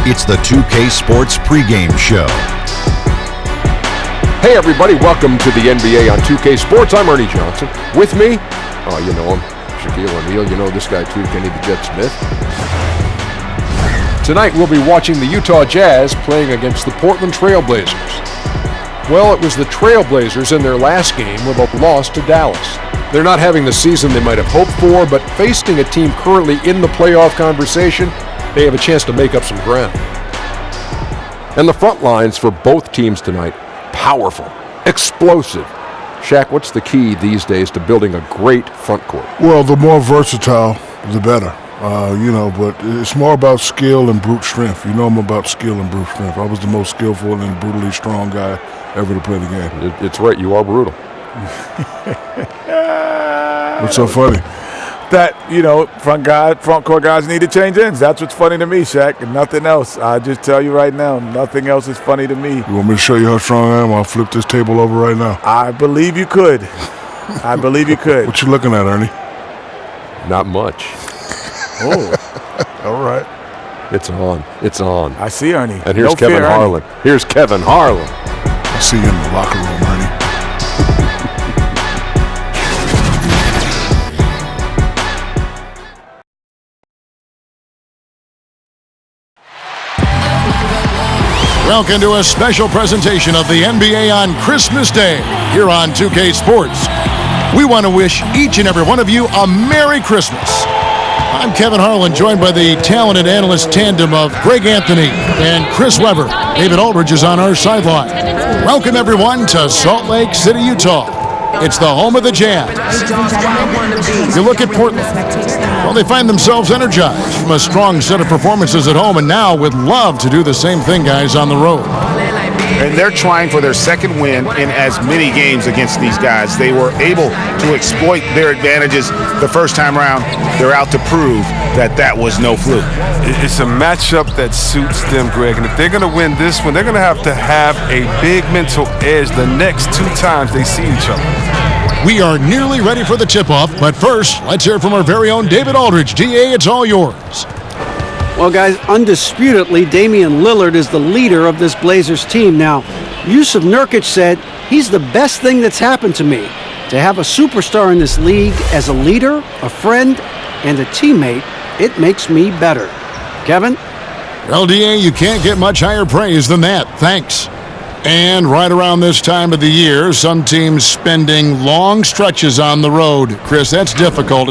It's the 2K Sports pregame show. Hey everybody, welcome to the NBA on 2K Sports. I'm Ernie Johnson. With me, oh you know him, Shaquille O'Neal. You know this guy too, Kenny the Jet Smith. Tonight we'll be watching the Utah Jazz playing against the Portland Trail Blazers. Well, it was the Trail Blazers in their last game with a loss to Dallas. They're not having the season they might have hoped for, but facing a team currently in the playoff conversation, they have a chance to make up some ground. And the front lines for both teams tonight, powerful, explosive. Shaq, what's the key these days to building a great front court? Well, the more versatile, the better. But it's more about skill and brute strength. You know I'm about skill and brute strength. I was the most skillful and brutally strong guy ever to play the game. It's right, you are brutal. What's so funny? That, front court guys need to change ends. That's what's funny to me, Shaq, and nothing else. I just tell you right now, nothing else is funny to me. You want me to show you how strong I am? I'll flip this table over right now. I believe you could. I believe you could. What you looking at, Ernie? Not much. Oh, all right. It's on. It's on. I see Ernie. And here's Kevin Harlan. Here's Kevin Harlan. I see you in the locker room, Ernie. Welcome to a special presentation of the NBA on Christmas Day here on 2K Sports. We want to wish each and every one of you a Merry Christmas. I'm Kevin Harlan, joined by the talented analyst tandem of Greg Anthony and Chris Webber. David Aldridge is on our sideline. Welcome, everyone, to Salt Lake City, Utah. It's the home of the Jazz. You look at Portland. Well, they find themselves energized from a strong set of performances at home and now would love to do the same thing, guys, on the road. And they're trying for their second win in as many games against these guys. They were able to exploit their advantages the first time around. They're out to prove that was no fluke. It's a matchup that suits them, Greg. And if they're going to win this one, they're going to have a big mental edge the next two times they see each other. We are nearly ready for the tip-off, but first, let's hear from our very own David Aldridge. DA, it's all yours. Well, guys, undisputedly, Damian Lillard is the leader of this Blazers team. Now, Yusuf Nurkic said, he's the best thing that's happened to me. To have a superstar in this league as a leader, a friend, and a teammate, it makes me better. Kevin? Well, DA, you can't get much higher praise than that. Thanks. And right around this time of the year, some teams spending long stretches on the road. Chris, that's difficult.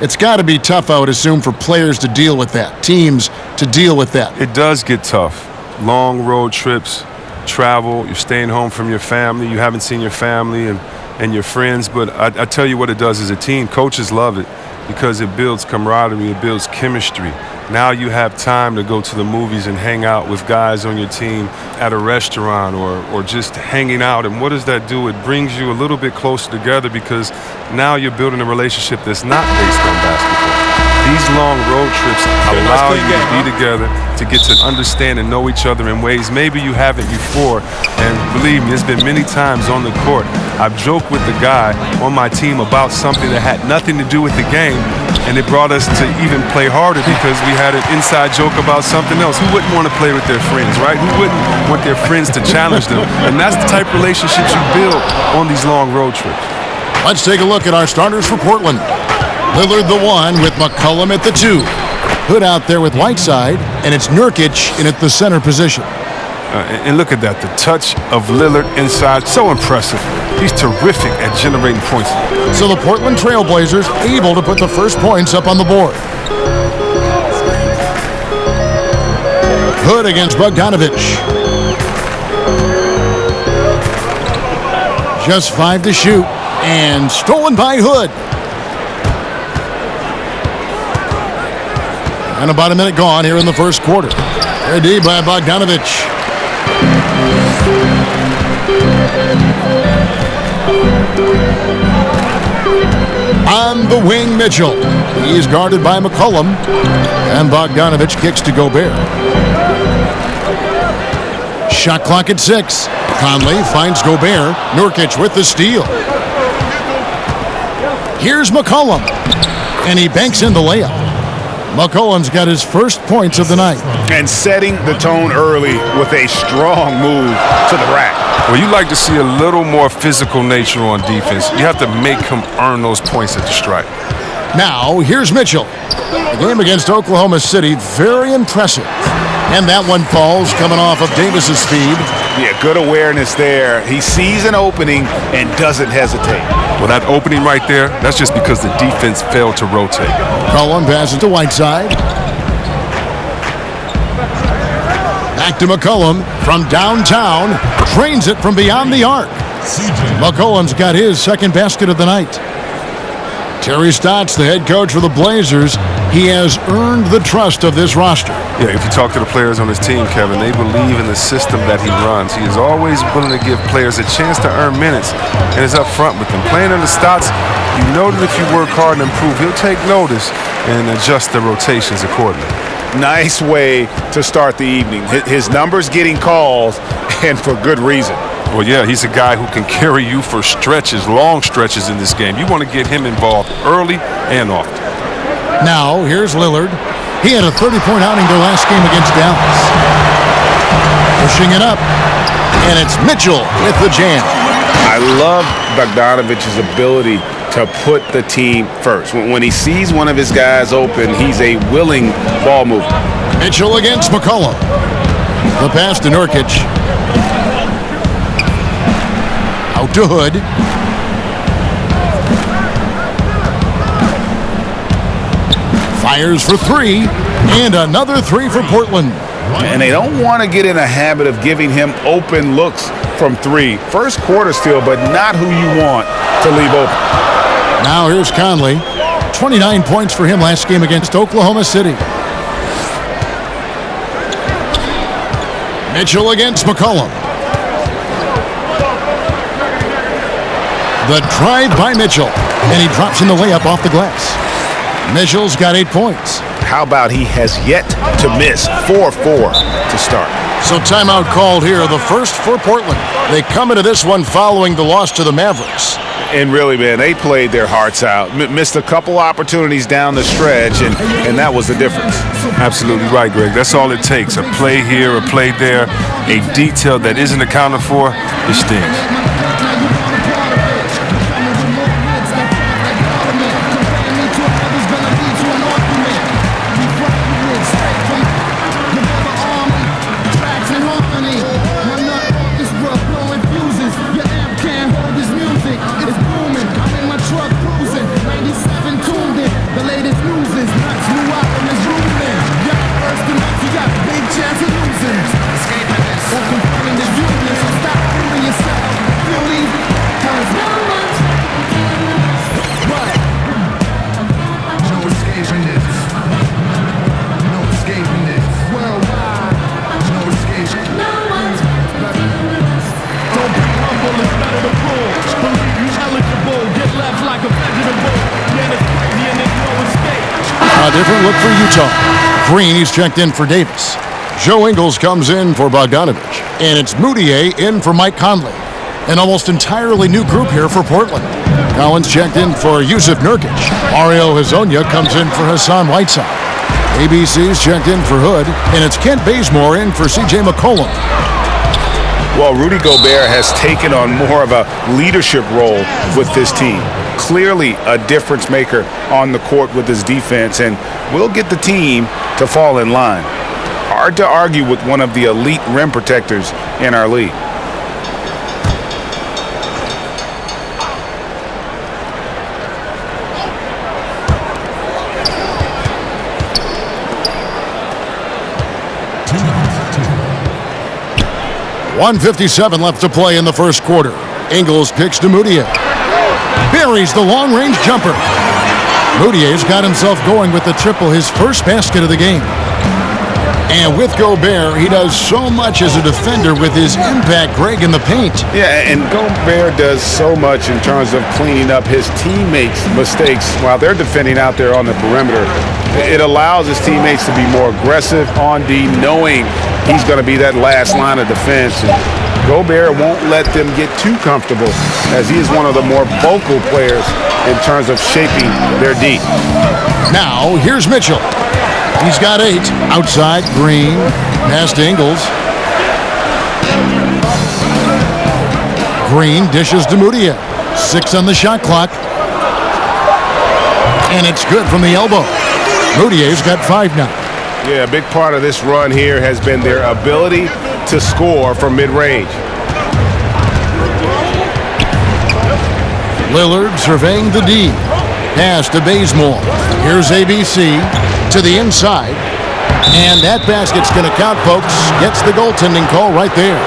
It's got to be tough, I would assume, for players to deal with that, teams to deal with that. It does get tough. Long road trips, travel, you're staying home from your family, you haven't seen your family and your friends. But I tell you what it does as a team. Coaches love it because it builds camaraderie, it builds chemistry. Now you have time to go to the movies and hang out with guys on your team at a restaurant or just hanging out. And what does that do? It brings you a little bit closer together because now you're building a relationship that's not based on basketball. These long road trips allow you to be together, to get to understand and know each other in ways maybe you haven't before. And believe me, there's been many times on the court I've joked with the guy on my team about something that had nothing to do with the game, and it brought us to even play harder because we had an inside joke about something else. Who wouldn't want to play with their friends, right? Who wouldn't want their friends to challenge them? And that's the type of relationships you build on these long road trips. Let's take a look at our starters for Portland. Lillard the 1 with McCollum at the 2. Hood out there with Whiteside, and it's Nurkic in at the center position. And look at that, the touch of Lillard inside, so impressive. He's terrific at generating points. So the Portland Trail Blazers able to put the first points up on the board. Hood against Bogdanovic. Just 5 to shoot, and stolen by Hood. And about a minute gone here in the first quarter. Ready by Bogdanovic. On the wing, Mitchell. He's guarded by McCollum. And Bogdanovic kicks to Gobert. Shot clock at 6. Conley finds Gobert. Nurkic with the steal. Here's McCollum. And he banks in the layup. McCollum's got his first points of the night. And setting the tone early with a strong move to the rack. Well, you like to see a little more physical nature on defense. You have to make him earn those points at the stripe. Now, here's Mitchell. The game against Oklahoma City, very impressive. And that one falls coming off of Davis's feed. Yeah, good awareness there. He sees an opening and doesn't hesitate. Well, that opening right there, that's just because the defense failed to rotate. Cullen passes to Whiteside. Back to McCollum from downtown. Drains it from beyond the arc. McCollum's got his second basket of the night. Terry Stotts, the head coach for the Blazers, he has earned the trust of this roster. Yeah, if you talk to the players on his team, Kevin, they believe in the system that he runs. He is always willing to give players a chance to earn minutes and is up front with them. Playing under Stotts, you know that if you work hard and improve, he'll take notice and adjust the rotations accordingly. Nice way to start the evening. His numbers getting calls, and for good reason. Well, yeah, he's a guy who can carry you for stretches, long stretches in this game. You want to get him involved early and often. Now, here's Lillard. He had a 30-point outing their last game against Dallas. Pushing it up, and it's Mitchell with the jam. I love Bogdanovich's ability to put the team first. When he sees one of his guys open, he's a willing ball mover. Mitchell against McCollum. The pass to Nurkic. Out to Hood. Fires for three, and another three for Portland. And they don't want to get in a habit of giving him open looks from three. First quarter still, but not who you want to leave open. Now here's Conley. 29 points for him last game against Oklahoma City. Mitchell against McCollum. The drive by Mitchell, and he drops in the layup off the glass. Mitchell's got 8 points. How about he has yet to miss 4-4 to start? So timeout called here, the first for Portland. They come into this one following the loss to the Mavericks. And really, man, they played their hearts out. Missed a couple opportunities down the stretch, and that was the difference. Absolutely right, Greg. That's all it takes. A play here, a play there, a detail that isn't accounted for, it stings. A different look for Utah. Green, he's checked in for Davis. Joe Ingles comes in for Bogdanovich. And it's Moutier in for Mike Conley. An almost entirely new group here for Portland. Collins checked in for Yusuf Nurkic. Mario Hezonja comes in for Hassan Whiteside. ABC's checked in for Hood. And it's Kent Bazemore in for C.J. McCollum. Well, Rudy Gobert has taken on more of a leadership role with this team. Clearly a difference maker on the court with his defense, and will get the team to fall in line. Hard to argue with one of the elite rim protectors in our league. .157 left to play in the first quarter. Ingles kicks to Moutier. Buries the long-range jumper. Moutier's got himself going with the triple, his first basket of the game. And with Gobert, he does so much as a defender with his impact, Greg, in the paint. Yeah, and Gobert does so much in terms of cleaning up his teammates' mistakes while they're defending out there on the perimeter. It allows his teammates to be more aggressive on D, knowing he's going to be that last line of defense. And Gobert won't let them get too comfortable, as he is one of the more vocal players in terms of shaping their D. Now, here's Mitchell. He's got 8. Outside, Green. Past Ingles. Green dishes to Mudiay. 6 on the shot clock. And it's good from the elbow. Mudiay's got 5 now. Yeah, a big part of this run here has been their ability to score from mid-range. Lillard surveying the D. Pass to Bazemore. Here's ABC to the inside. And that basket's going to count, folks. Gets the goaltending call right there.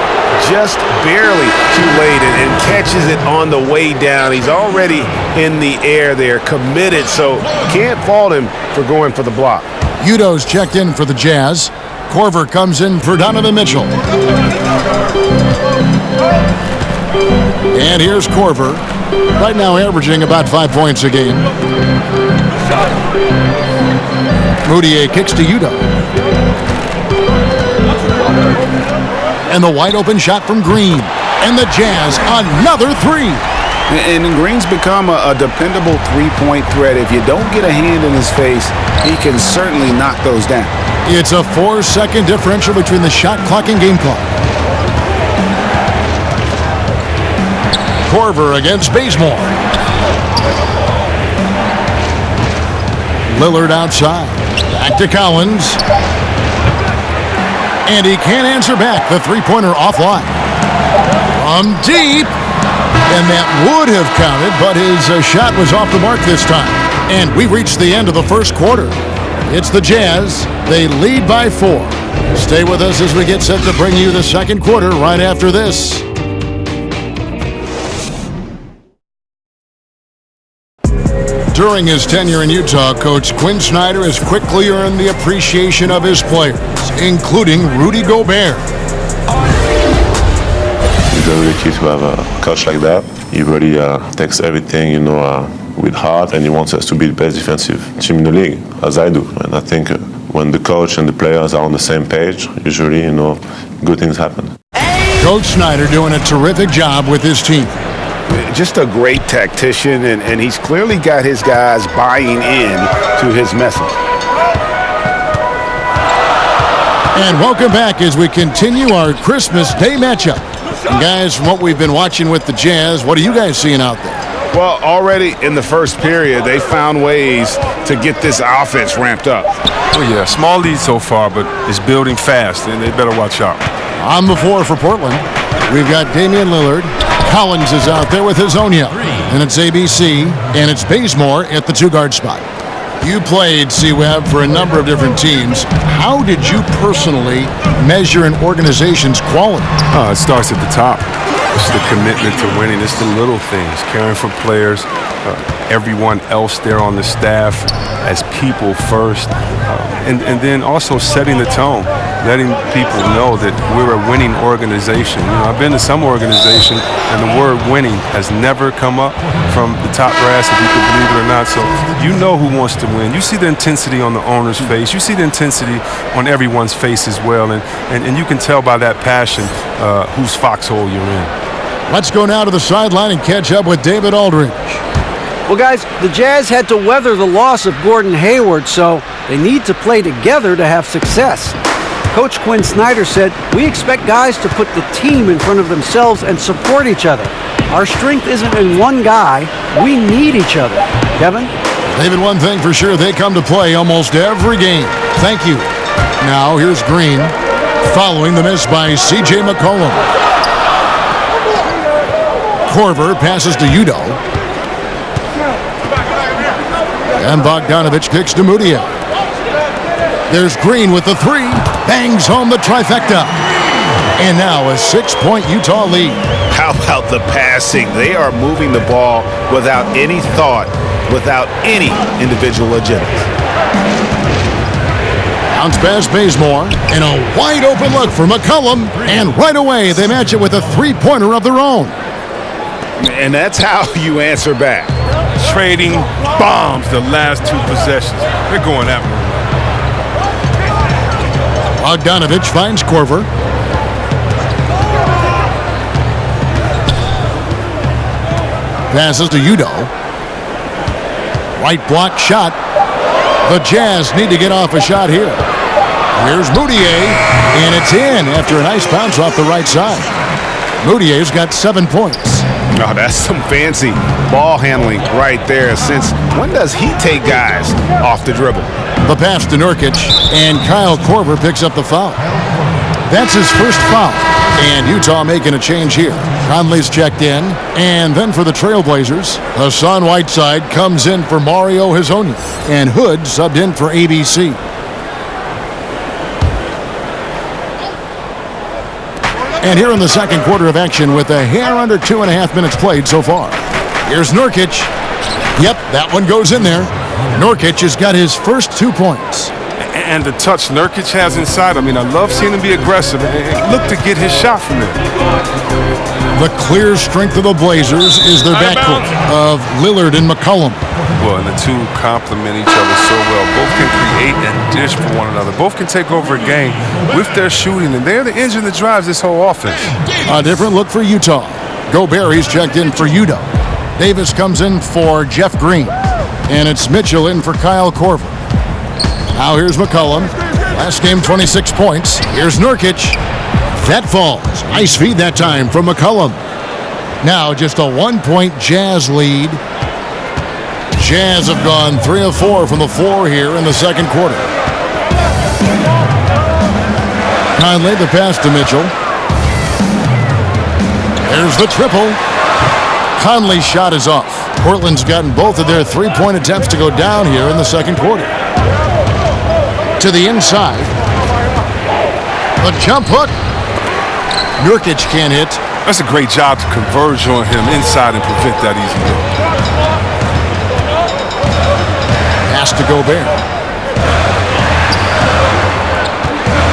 Just barely too late and catches it on the way down. He's already in the air there, committed, so can't fault him for going for the block. Udo's checked in for the Jazz. Korver comes in for Donovan Mitchell. And here's Korver. Right now averaging about 5 points a game. Mudiay kicks to Udo. And the wide open shot from Green. And the Jazz, another 3. And Green's become a dependable three-point threat. If you don't get a hand in his face, he can certainly knock those down. It's a 4-second differential between the shot clock and game clock. Korver against Bazemore. Lillard outside. Back to Collins. And he can't answer back. The three-pointer offline. From deep. And that would have counted, but his shot was off the mark this time. And we've reached the end of the first quarter. It's the Jazz. They lead by 4. Stay with us as we get set to bring you the second quarter right after this. During his tenure in Utah, Coach Quinn Snyder has quickly earned the appreciation of his players, including Rudy Gobert. It's really key to have a coach like that. He really takes everything, with heart, and he wants us to be the best defensive team in the league, as I do. And I think when the coach and the players are on the same page, usually, good things happen. Coach Snyder doing a terrific job with his team. Just a great tactician, and he's clearly got his guys buying in to his message. And welcome back as we continue our Christmas Day matchup. And guys, from what we've been watching with the Jazz, what are you guys seeing out there? Well, already in the first period, they found ways to get this offense ramped up. Oh, yeah, small lead so far, but it's building fast, and they better watch out. On the floor for Portland, we've got Damian Lillard. Collins is out there with Hazonia. And it's ABC, and it's Bazemore at the 2-guard spot. You played, C-Web, for a number of different teams. How did you personally measure an organization's quality? It starts at the top. It's the commitment to winning. It's the little things, caring for players, everyone else there on the staff as people first, and then also setting the tone, letting people know that we're a winning organization. I've been to some organization, and the word winning has never come up from the top brass, if you can believe it or not. So you know who wants to win. You see the intensity on the owner's face. You see the intensity on everyone's face as well, and you can tell by that passion whose foxhole you're in. Let's go now to the sideline and catch up with David Aldridge. Well, guys, the Jazz had to weather the loss of Gordon Hayward, so they need to play together to have success. Coach Quinn Snyder said, "We expect guys to put the team in front of themselves and support each other. Our strength isn't in one guy. We need each other." Kevin? David, one thing for sure, they come to play almost every game. Thank you. Now, here's Green, following the miss by C.J. McCollum. Korver passes to Udo. And Bogdanovich kicks to Mudiay. There's Green with the 3. Bangs home the trifecta. And now a 6-point Utah lead. How about the passing? They are moving the ball without any thought, without any individual agendas. Bounce pass Bazemore. And a wide open look for McCollum. And right away they match it with a 3-pointer of their own. And that's how you answer back. Trading bombs the last 2 possessions. They're going after him. Bogdanovich finds Korver. Passes to Udo. Right block shot. The Jazz need to get off a shot here. Here's Moutier, and it's in after a nice bounce off the right side. Moutier's got 7 points. Oh, that's some fancy ball handling right there. Since when does he take guys off the dribble? The pass to Nurkic, and Kyle Korver picks up the foul. That's his first foul, and Utah making a change here. Conley's checked in, and then for the Trailblazers, Hassan Whiteside comes in for Mario Hezonja, and Hood subbed in for ABC. And here in the second quarter of action with a hair under 2.5 minutes played so far. Here's Nurkic. Yep, that one goes in there. Nurkic has got his first 2 points. And the touch Nurkic has inside, I mean, I love seeing him be aggressive and look to get his shot from there. The clear strength of the Blazers is their backcourt of Lillard and McCollum. Well, and the two complement each other so well. Both can create and dish for one another. Both can take over a game with their shooting, and they're the engine that drives this whole offense. A different look for Utah. Gobert, he's checked in for Udo. Davis comes in for Jeff Green. And it's Mitchell in for Kyle Korver. Now here's McCollum. Last game, 26 points. Here's Nurkic. That falls. Nice feed that time from McCollum. Now just a 1-point Jazz lead. Jazz have gone 3 of 4 from the floor here in the second quarter. Conley, the pass to Mitchell. There's the triple. Conley's shot is off. Portland's gotten both of their 3-point attempts to go down here in the second quarter. To the inside. The jump hook. Nurkic can't hit. That's a great job to converge on him inside and prevent that easy look. Pass to Gobert.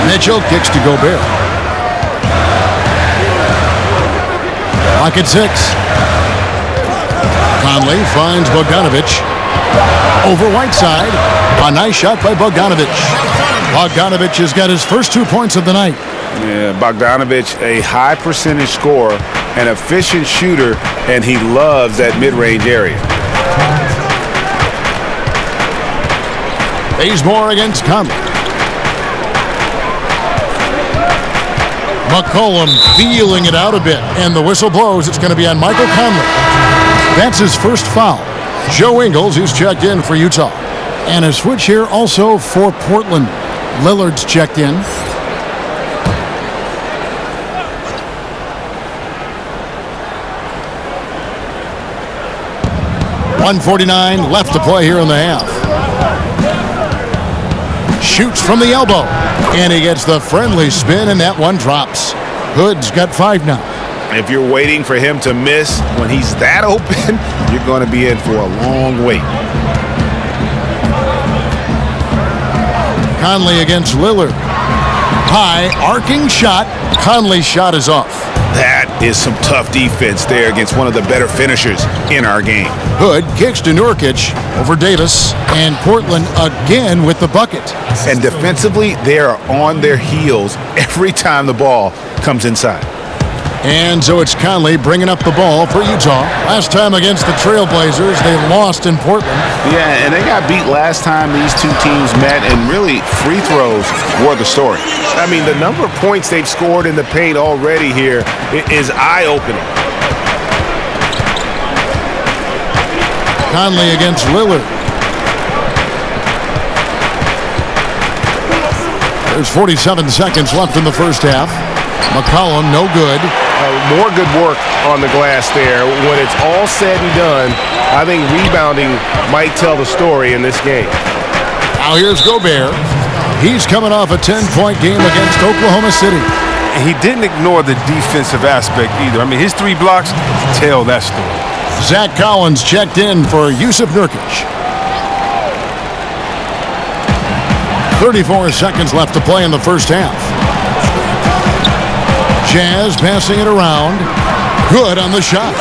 Mitchell kicks to Gobert. Clock at 6. Conley finds Bogdanovic. Over Whiteside. A nice shot by Bogdanovic. Bogdanovic has got his first 2 points of the night. Yeah, Bogdanovic, a high percentage scorer, an efficient shooter, and he loves that mid-range area. Bazemore against Conley. McCollum feeling it out a bit, and the whistle blows. It's going to be on Michael Conley. That's his first foul. Joe Ingles, who's checked in for Utah. And a switch here also for Portland. Lillard's checked in. .149 left to play here in the half. Shoots from the elbow, and he gets the friendly spin, and that one drops. Hood's got 5 now. If you're waiting for him to miss when he's that open, you're going to be in for a long wait. Conley against Lillard. High, arcing shot. Conley's shot is off. That is some tough defense there against one of the better finishers in our game. Hood kicks to Nurkic over Davis, and Portland again with the bucket. And defensively, they are on their heels every time the ball comes inside. And so it's Conley bringing up the ball for Utah. Last time against the Trailblazers, they lost in Portland. Yeah, and they got beat last time these two teams met, and really free throws were the story. I mean, the number of points they've scored in the paint already here is eye-opening. Conley against Lillard. There's 47 seconds left in the first half. McCollum, no good. More good work on the glass there. When it's all said and done, I think rebounding might tell the story in this game. Now here's Gobert. He's coming off a 10-point game against Oklahoma City. And he didn't ignore the defensive aspect either. I mean, his 3 blocks tell that story. Zach Collins checked in for Yusuf Nurkic. 34 seconds left to play in the first half. Jazz passing it around. Good on the shot.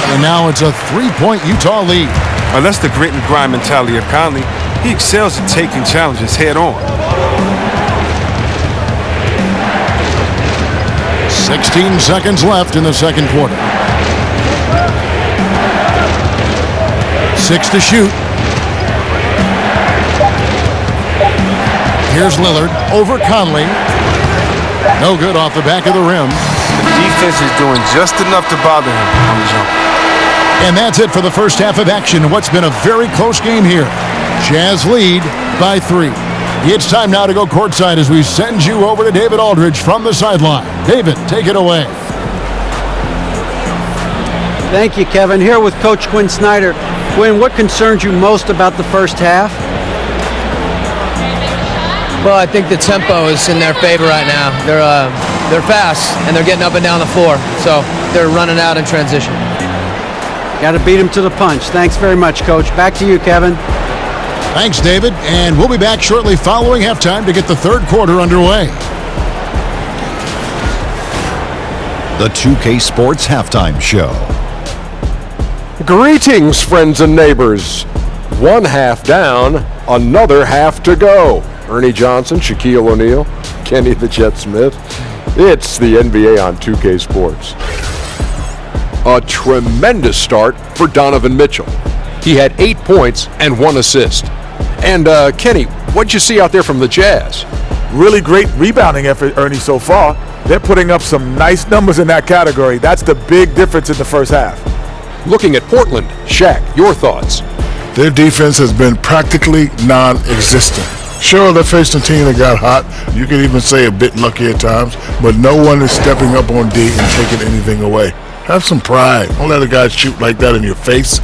And now it's a 3-point Utah lead. Well, that's the grit and grind mentality of Conley. He excels at taking challenges head on. 16 seconds left in the second quarter. 6 to shoot. Here's Lillard over Conley. No good off the back of the rim. The defense is doing just enough to bother him on the jump. And that's it for the first half of action. What's been a very close game here. Jazz lead by 3. It's time now to go courtside as we send you over to David Aldridge from the sideline. David, take it away. Thank you, Kevin. Here with Coach Quinn Snyder. Quinn, what concerns you most about the first half? Well, I think the tempo is in their favor right now. They're fast, and they're getting up and down the floor, so they're running out in transition. Got to beat them to the punch. Thanks very much, Coach. Back to you, Kevin. Thanks, David. And we'll be back shortly following halftime to get the third quarter underway. The 2K Sports Halftime Show. Greetings, friends and neighbors. One half down, another half to go. Ernie Johnson, Shaquille O'Neal, Kenny the Jet Smith. It's the NBA on 2K Sports. A tremendous start for Donovan Mitchell. He had 8 points and 1 assist. And Kenny, what'd you see out there from the Jazz? Really great rebounding effort, Ernie, so far. They're putting up some nice numbers in that category. That's the big difference in the first half. Looking at Portland, Shaq, your thoughts? Their defense has been practically non-existent. Sure, they faced a team that got hot. You could even say a bit lucky at times, but no one is stepping up on D and taking anything away. Have some pride. Don't let a guy shoot like that in your face.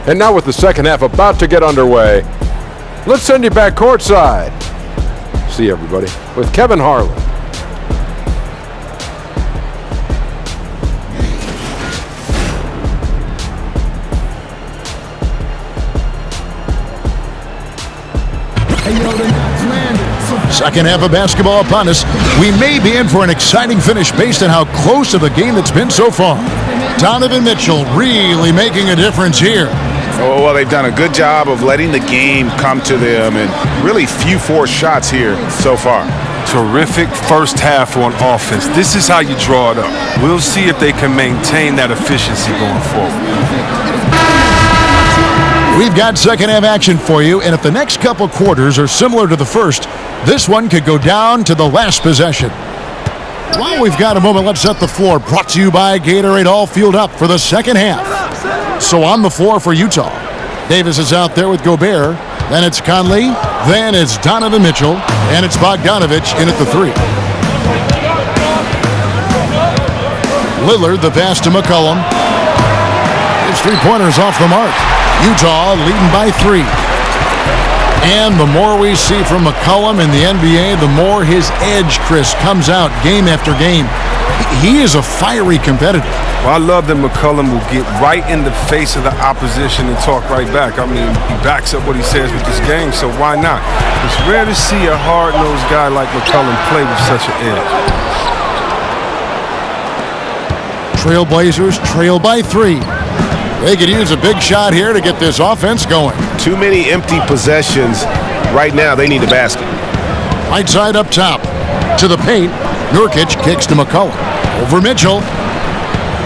And now with the second half about to get underway, let's send you back courtside. See you, everybody, with Kevin Harlan. Second half of basketball upon us. We may be in for an exciting finish based on how close of a game it's been so far. Donovan Mitchell really making a difference here. Oh, well, they've done a good job of letting the game come to them, and really few forced shots here so far. Terrific first half on offense. This is how you draw it up. We'll see if they can maintain that efficiency going forward. We've got second half action for you, and if the next couple quarters are similar to the first, this one could go down to the last possession. While we've got a moment, let's set the floor. Brought to you by Gatorade, all fueled up for the second half. So on the floor for Utah, Davis is out there with Gobert. Then it's Conley. Then it's Donovan Mitchell. And it's Bogdanovich in at the 3. Lillard, the pass to McCollum. His three-pointers off the mark. Utah leading by 3. And the more we see from McCollum in the NBA, the more his edge, Chris, comes out game after game. He is a fiery competitor. Well, I love that McCollum will get right in the face of the opposition and talk right back. I mean, he backs up what he says with this game, so why not? It's rare to see a hard-nosed guy like McCollum play with such an edge. Trailblazers trail by 3. They could use a big shot here to get this offense going. Too many empty possessions. Right now, they need a basket. Right side up top. To the paint. Nurkic kicks to McCollum. Over Mitchell.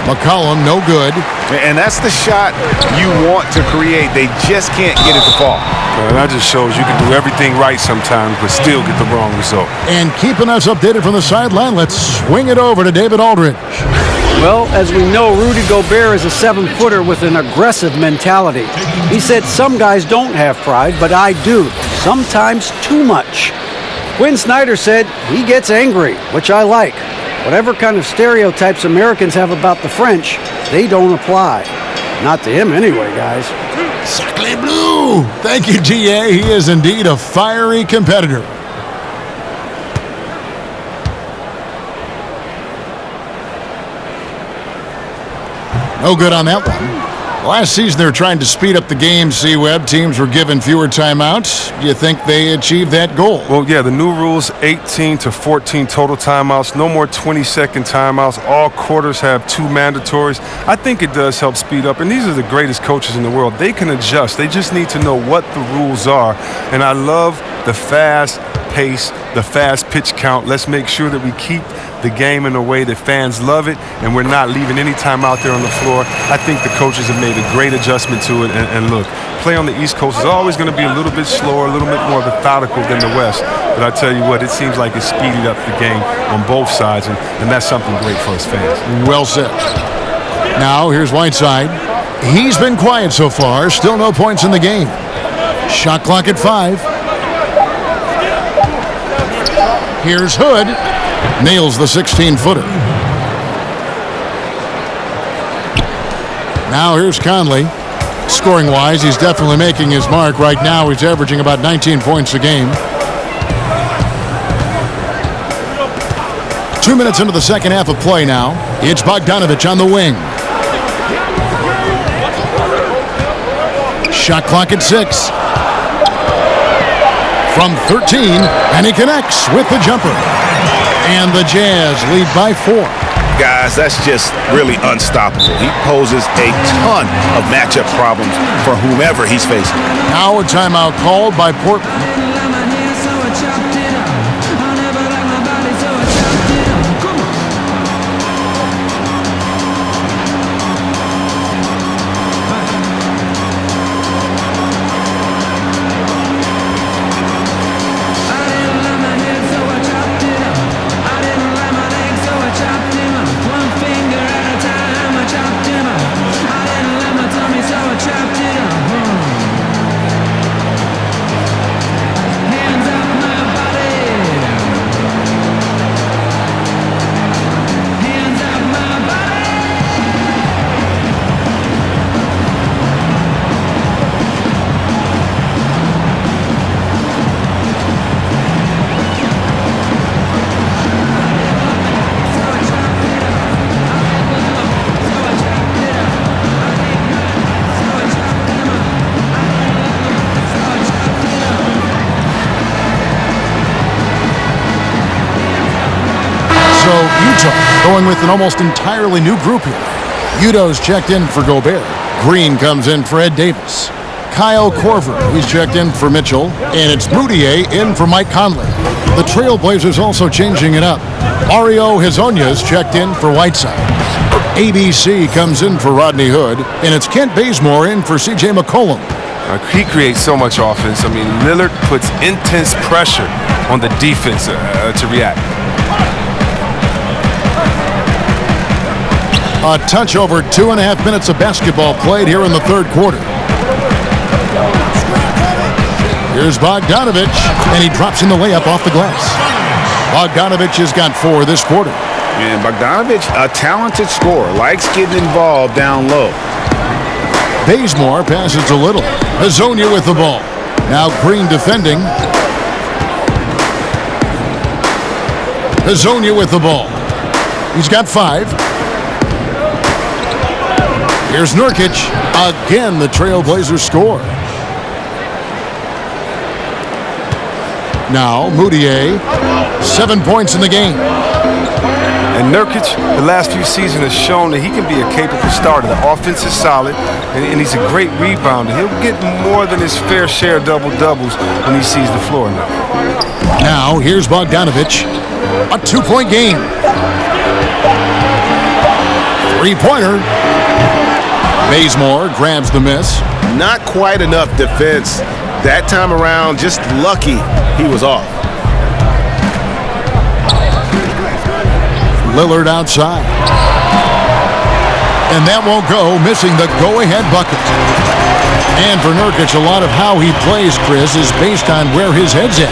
McCollum, no good. And that's the shot you want to create. They just can't get it to fall. And that just shows you can do everything right sometimes, but still get the wrong result. And keeping us updated from the sideline, let's swing it over to David Aldridge. Well, as we know, Rudy Gobert is a 7-footer with an aggressive mentality. He said some guys don't have pride, but I do. Sometimes too much. Quinn Snyder said he gets angry, which I like. Whatever kind of stereotypes Americans have about the French, they don't apply. Not to him anyway, guys. Sacre bleu! Thank you, GA. He is indeed a fiery competitor. No good on that one. Last season, they were trying to speed up the game, C-Web. Teams were given fewer timeouts. Do you think they achieved that goal? Well, yeah, the new rules, 18 to 14 total timeouts, no more 20-second timeouts. All quarters have 2 mandatories. I think it does help speed up, and these are the greatest coaches in the world. They can adjust. They just need to know what the rules are, and I love the fast, pace, the fast pitch count. Let's make sure that we keep the game in a way that fans love it, and we're not leaving any time out there on the floor. I think the coaches have made a great adjustment to it. And look, play on the East Coast is always going to be a little bit slower, a little bit more methodical than the West. But I tell you what, it seems like it's speeded up the game on both sides, and that's something great for us fans. Well said. Now, here's Whiteside. He's been quiet so far. Still no points in the game. Shot clock at 5. Here's Hood. Nails the 16-footer. Now here's Conley. Scoring-wise, he's definitely making his mark. Right now, he's averaging about 19 points a game. 2 minutes into the second half of play now. It's Bogdanovich on the wing. Shot clock at 6. From 13, and he connects with the jumper. And the Jazz lead by 4. Guys, that's just really unstoppable. He poses a ton of matchup problems for whomever he's facing. Now a timeout called by Portland. Going with an almost entirely new group here. Udo's checked in for Gobert. Green comes in for Ed Davis. Kyle Korver, he's checked in for Mitchell. And it's Moutier in for Mike Conley. The Trailblazers also changing it up. Mario Hezonja's checked in for Whiteside. ABC comes in for Rodney Hood. And it's Kent Bazemore in for C.J. McCollum. He creates so much offense. I mean, Lillard puts intense pressure on the defense to react. A touch over 2.5 minutes of basketball played here in the third quarter. Here's Bogdanovich, and he drops in the layup off the glass. Bogdanovich has got 4 this quarter. And Bogdanovich, a talented scorer, likes getting involved down low. Bazemore passes a little. Hezonja with the ball. Now Green defending. Hezonja with the ball. He's got 5. Here's Nurkic. Again, the Trailblazers score. Now, Moutier, 7 points in the game. And Nurkic, the last few seasons, has shown that he can be a capable starter. The offense is solid, and he's a great rebounder. He'll get more than his fair share of double-doubles when he sees the floor now. Now, here's Bogdanovich. A 2-point game. 3-pointer. Bazemore grabs the miss. Not quite enough defense that time around. Just lucky he was off. Lillard outside. And that won't go, missing the go-ahead bucket. And for Nurkic, a lot of how he plays, Chris, is based on where his head's at.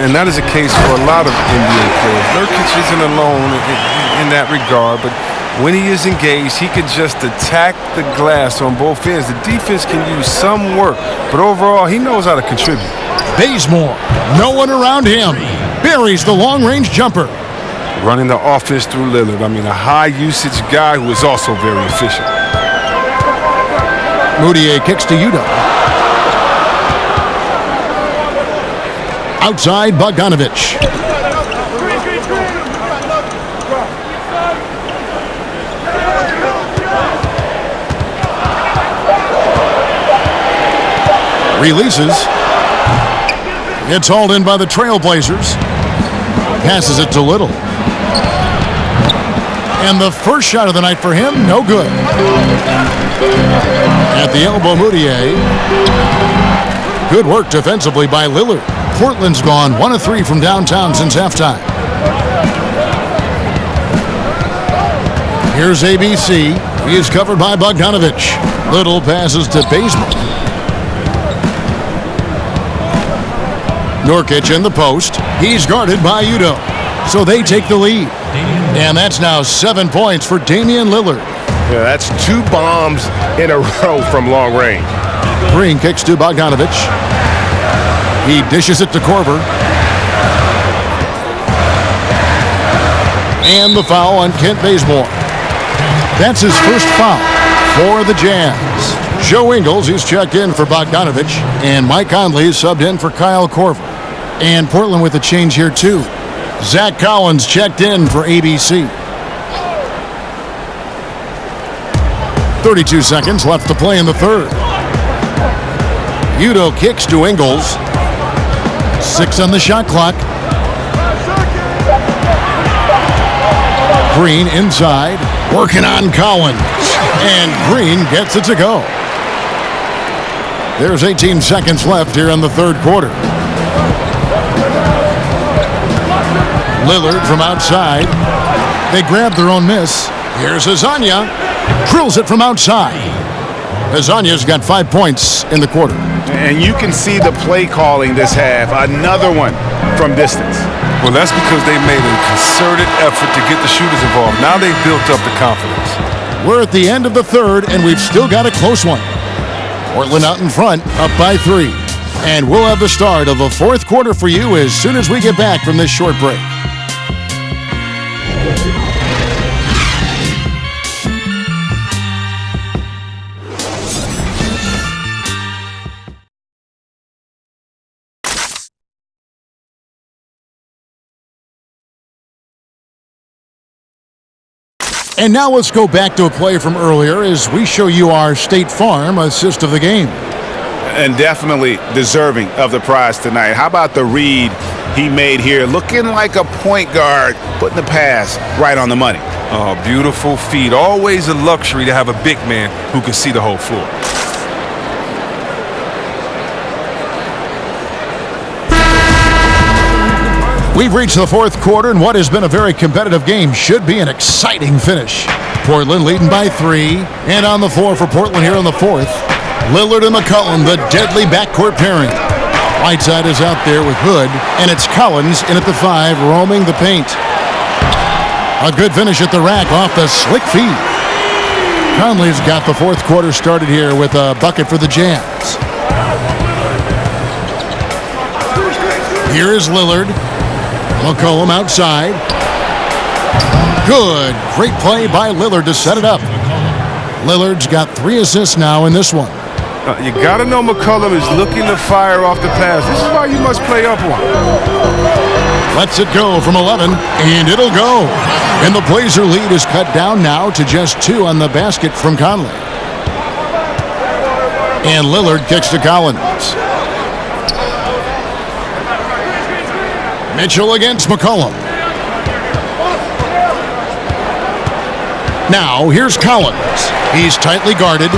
And that is a case for a lot of NBA players. Nurkic isn't alone in that regard, but when he is engaged, he can just attack the glass on both ends. The defense can use some work, but overall, he knows how to contribute. Bazemore, no one around him, buries the long-range jumper. Running the offense through Lillard. I mean, a high-usage guy who is also very efficient. Moutier kicks to Udo. Outside, Bogdanovich. Releases. It's hauled in by the Trailblazers. Passes it to Little. And the first shot of the night for him, no good. At the elbow, Moutier. Good work defensively by Lillard. Portland's gone 1 of 3 from downtown since halftime. Here's ABC. He is covered by Bogdanovich. Little passes to Bazemore. Nurkic in the post. He's guarded by Udo. So they take the lead. And that's now 7 points for Damian Lillard. Yeah, that's 2 bombs in a row from long range. Green kicks to Bogdanovich. He dishes it to Korver. And the foul on Kent Bazemore. That's his first foul for the Jazz. Joe Ingles is checked in for Bogdanovich. And Mike Conley is subbed in for Kyle Korver. And Portland with a change here too. Zach Collins checked in for ABC. 32 seconds left to play in the third. Udo kicks to Ingles. 6 on the shot clock. Green inside, working on Collins. And Green gets it to go. There's 18 seconds left here in the third quarter. Lillard from outside. They grab their own miss. Here's Azania. Drills it from outside. Azania's got 5 points in the quarter. And you can see the play calling this half. Another one from distance. Well, that's because they made a concerted effort to get the shooters involved. Now they've built up the confidence. We're at the end of the third, and we've still got a close one. Portland out in front, up by 3. And we'll have the start of the fourth quarter for you as soon as we get back from this short break. And now let's go back to a play from earlier as we show you our State Farm assist of the game. And definitely deserving of the prize tonight. How about the read he made here? Looking like a point guard, putting the pass right on the money. Oh, beautiful feed. Always a luxury to have a big man who can see the whole floor. We've reached the fourth quarter, and what has been a very competitive game should be an exciting finish. Portland leading by 3, and on the floor for Portland here in the fourth. Lillard and McCollum, the deadly backcourt pairing. Whiteside is out there with Hood, and it's Collins in at the 5, roaming the paint. A good finish at the rack off the slick feed. Conley's got the fourth quarter started here with a bucket for the Jazz. Here is Lillard. McCollum outside. Good. Great play by Lillard to set it up. Lillard's got 3 assists now in this one. You got to know McCollum is looking to fire off the pass. This is why you must play up one. Lets it go from 11, and it'll go. And the Blazer lead is cut down now to just 2 on the basket from Conley. And Lillard kicks to Collins. Mitchell against McCollum. Now, here's Collins. He's tightly guarded.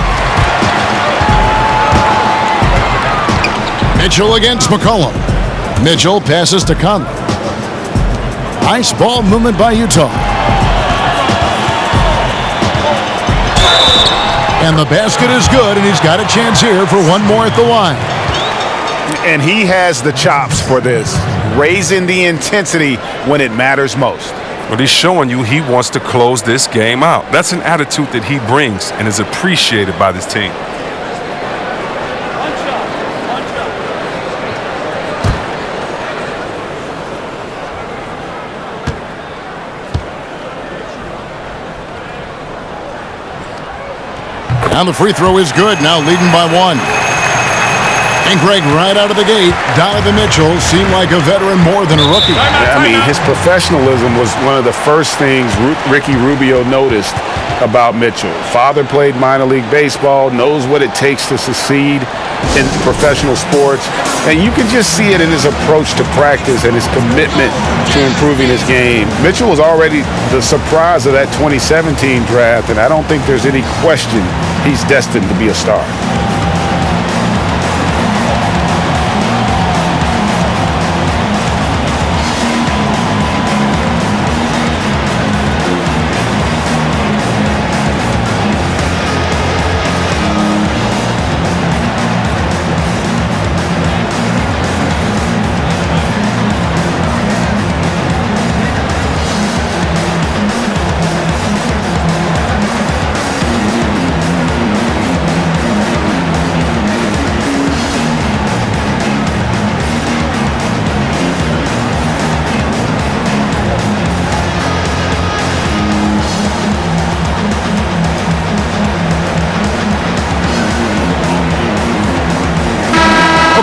Mitchell against McCollum. Mitchell passes to Conley. Nice ball movement by Utah. And the basket is good, and he's got a chance here for one more at the line. And he has the chops for this, raising the intensity when it matters most. But he's showing you he wants to close this game out. That's an attitude that he brings and is appreciated by this team. And the free throw is good, now leading by 1. And Greg, right out of the gate, Donovan Mitchell seemed like a veteran more than a rookie. I mean, his professionalism was one of the first things Ricky Rubio noticed about Mitchell. Father played minor league baseball, knows what it takes to succeed in professional sports. And you can just see it in his approach to practice and his commitment to improving his game. Mitchell was already the surprise of that 2017 draft, and I don't think there's any question he's destined to be a star.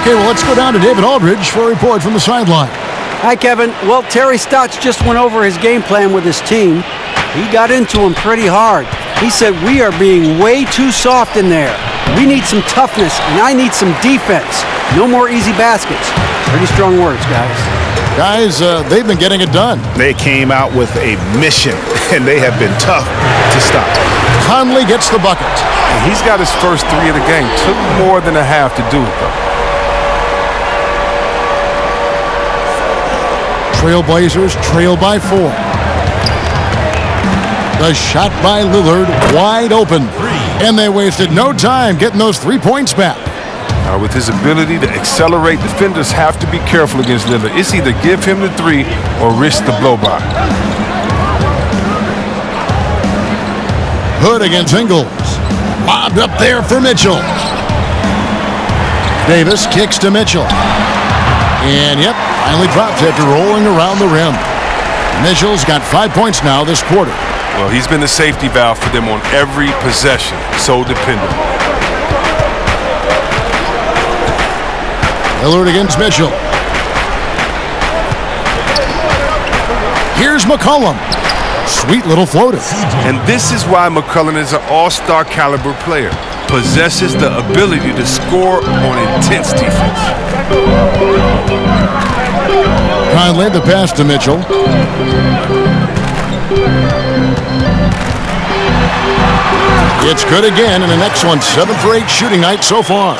Okay, well, let's go down to David Aldridge for a report from the sideline. Hi, Kevin. Well, Terry Stotts just went over his game plan with his team. He got into him pretty hard. He said, we are being way too soft in there. We need some toughness, and I need some defense. No more easy baskets. Pretty strong words, guys. Guys, they've been getting it done. They came out with a mission, and they have been tough to stop. Conley gets the bucket. And he's got his first three of the game. Took more than a half to do it, though. Trailblazers trail by 4. The shot by Lillard wide open. And they wasted no time getting those 3 points back. With his ability to accelerate, defenders have to be careful against Lillard. It's either give him the 3 or risk the blow-by. Hood against Ingles. Lobbed up there for Mitchell. Davis kicks to Mitchell. And, yep, finally drops after rolling around the rim. Mitchell's got 5 points now this quarter. Well, he's been the safety valve for them on every possession. So dependable. Lillard against Mitchell. Here's McCollum. Sweet little floater. And this is why McCollum is an all-star caliber player. Possesses the ability to score on intense defense. Conley the pass to Mitchell. It's good again, and the next one 7 for 8 shooting night so far.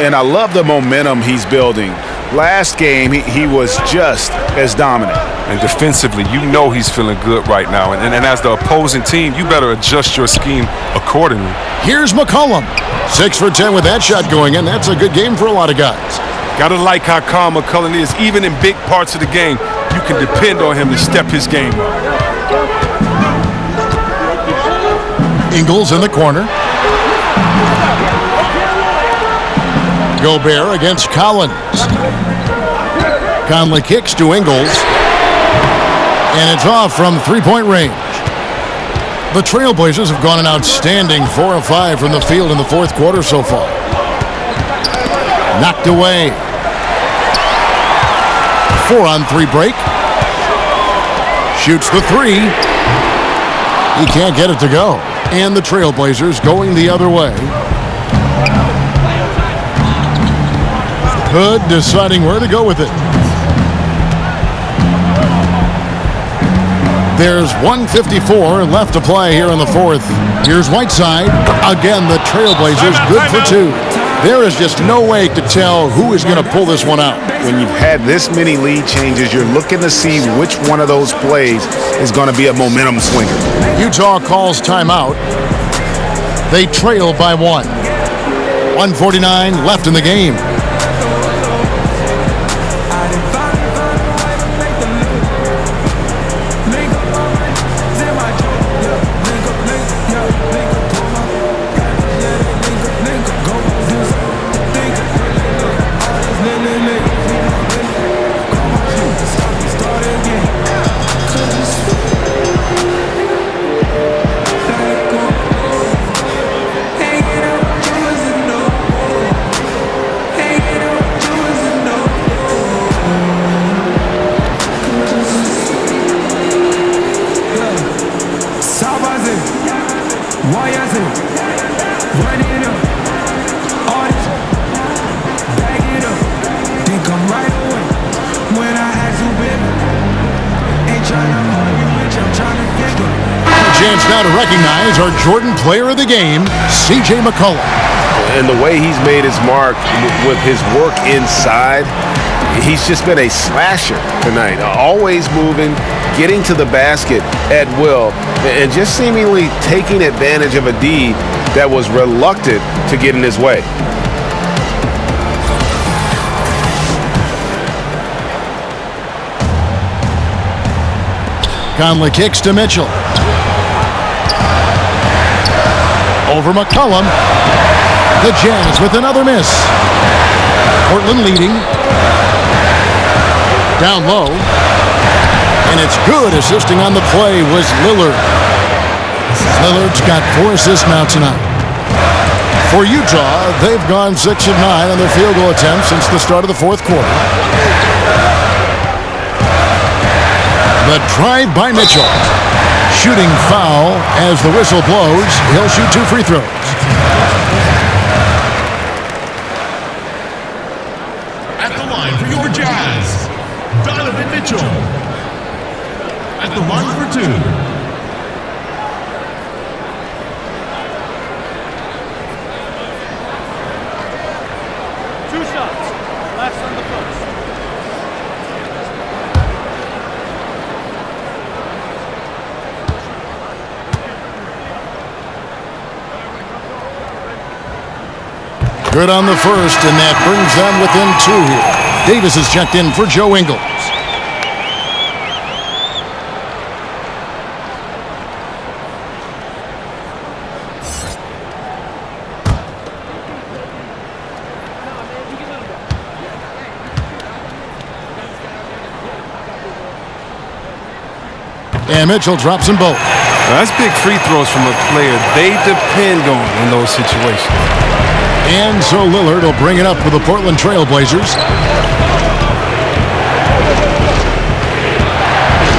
And I love the momentum he's building. Last game, he was just as dominant. And defensively, you know he's feeling good right now. And as the opposing team, you better adjust your scheme accordingly. Here's McCollum. 6 for 10 with that shot going in. That's a good game for a lot of guys. Gotta like how calm McCollum is. Even in big parts of the game, you can depend on him to step his game up. Ingles in the corner. Gobert against Collins. Conley kicks to Ingles. And it's off from 3-point range. The Trailblazers have gone an outstanding 4 of 5 from the field in the fourth quarter so far. Knocked away. 4-on-3 break. Shoots the 3. He can't get it to go. And the Trailblazers going the other way. Hood deciding where to go with it. There's 1:54 left to play here in the fourth. Here's Whiteside. Again, the Trailblazers good for 2. There is just no way to tell who is going to pull this one out. When you've had this many lead changes, you're looking to see which one of those plays is going to be a momentum swinger. Utah calls timeout. They trail by 1. 1:49 left in the game. chance now to recognize our Jordan Player of the Game, C.J. McCollum. And the way he's made his mark with his work inside, he's just been a slasher tonight. Always moving, getting to the basket at will, and just seemingly taking advantage of a D that was reluctant to get in his way. Conley kicks to Mitchell. Over McCollum. The Jazz with another miss. Portland leading. Down low. And it's good. Assisting on the play was Lillard. Lillard's got 4 assists now tonight. For Utah, they've gone 6 of 9 on their field goal attempts since the start of the fourth quarter. The drive by Mitchell. Shooting foul as the whistle blows. He'll shoot 2 free throws. At the line for your Jazz, Donovan Mitchell. At the line for 2. 2 shots. Last on the first. Good on the first, and that brings them within 2 here. Davis is checked in for Joe Ingles. And Mitchell drops them both. Now, that's big free throws from a player they depend on in those situations. And so Lillard will bring it up for the Portland Trail Blazers.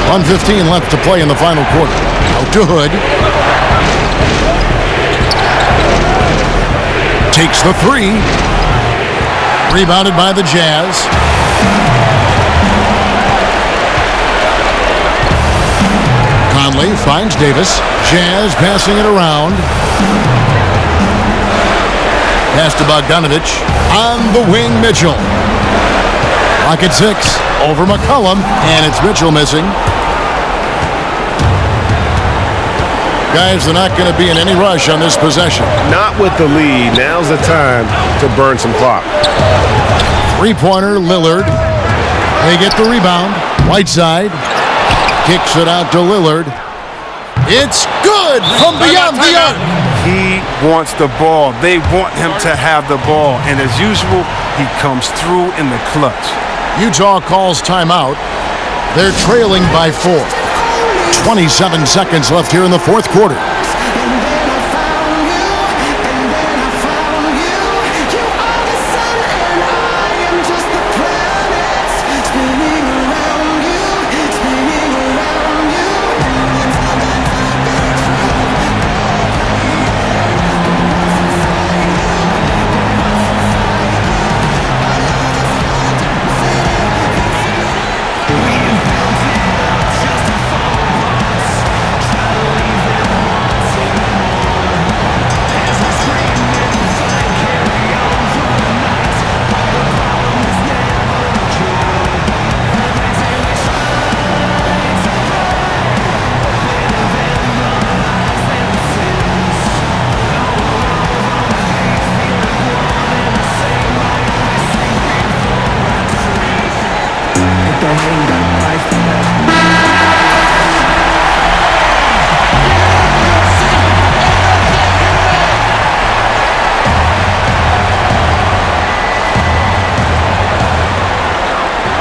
1:15 left to play in the final quarter. Out to Hood. Takes the 3. Rebounded by the Jazz. Conley finds Davis. Jazz passing it around. Pass to Bogdanovich. On the wing, Mitchell. Clock at 6. Over McCollum. And it's Mitchell missing. Guys, they're not going to be in any rush on this possession. Not with the lead. Now's the time to burn some clock. 3-pointer, Lillard. They get the rebound. Whiteside kicks it out to Lillard. It's good from beyond the arc. He wants the ball. They want him to have the ball. And as usual, he comes through in the clutch. Utah calls timeout. They're trailing by 4. 27 seconds left here in the fourth quarter.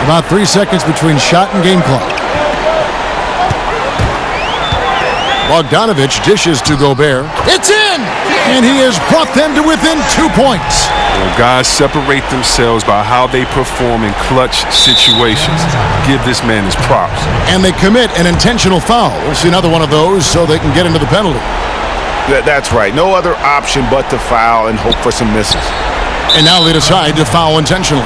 About 3 seconds between shot and game clock. Bogdanovich dishes to Gobert. It's in! And he has brought them to within 2 points. Well, guys separate themselves by how they perform in clutch situations. Give this man his props. And they commit an intentional foul. We'll see another one of those so they can get into the penalty. That's right. No other option but to foul and hope for some misses. And now they decide to foul intentionally.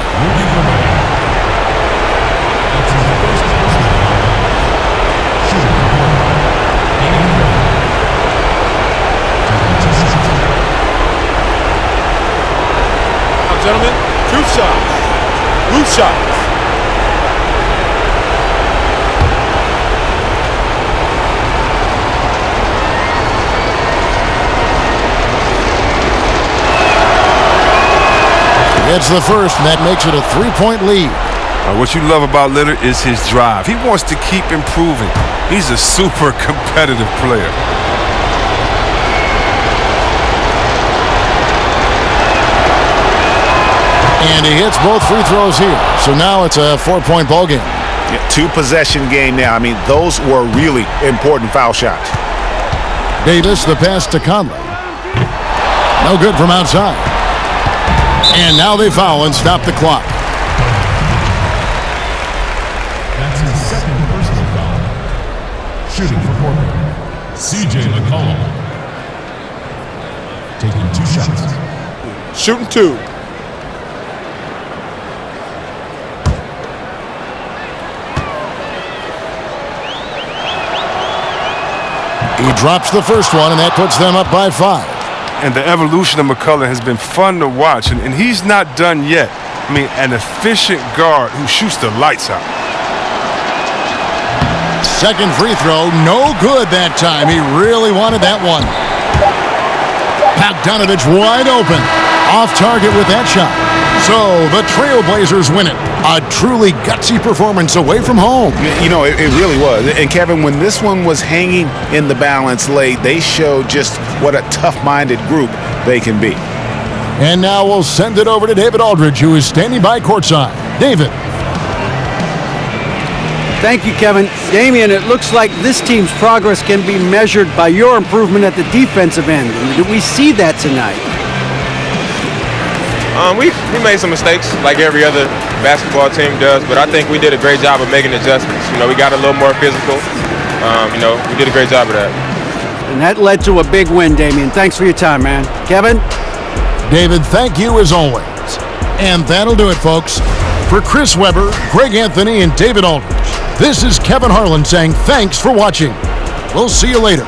gentlemen, 2 shots. Blue shots. It's the first, and that makes it a 3-point lead. What you love about Lillard is his drive. He wants to keep improving. He's a super competitive player. And he hits both free throws here. So now it's a 4-point ball game. Yeah, 2-possession game now. I mean, those were really important foul shots. Davis, the pass to Conley. No good from outside. And now they foul and stop the clock. That's his second personal foul. Shooting for Portland, C.J. McCollum. Taking 2 shots. Shooting 2. He drops the first one, and that puts them up by 5. And the evolution of McCullough has been fun to watch, and he's not done yet. I mean, an efficient guard who shoots the lights out. Second free throw, no good that time. He really wanted that one. Bogdanovich wide open. Off target with that shot. So the Trailblazers win it. A truly gutsy performance away from home. You know, it really was. And Kevin, when this one was hanging in the balance late, they showed just what a tough-minded group they can be. And now we'll send it over to David Aldridge, who is standing by courtside. David. Thank you, Kevin. Damian, it looks like this team's progress can be measured by your improvement at the defensive end. Did we see that tonight? We made some mistakes like every other basketball team does, but I think we did a great job of making adjustments. You know, we got a little more physical. You know, we did a great job of that. And that led to a big win, Damian. Thanks for your time, man. Kevin? David, thank you as always. And that'll do it, folks. For Chris Webber, Greg Anthony, and David Aldridge, this is Kevin Harlan saying thanks for watching. We'll see you later.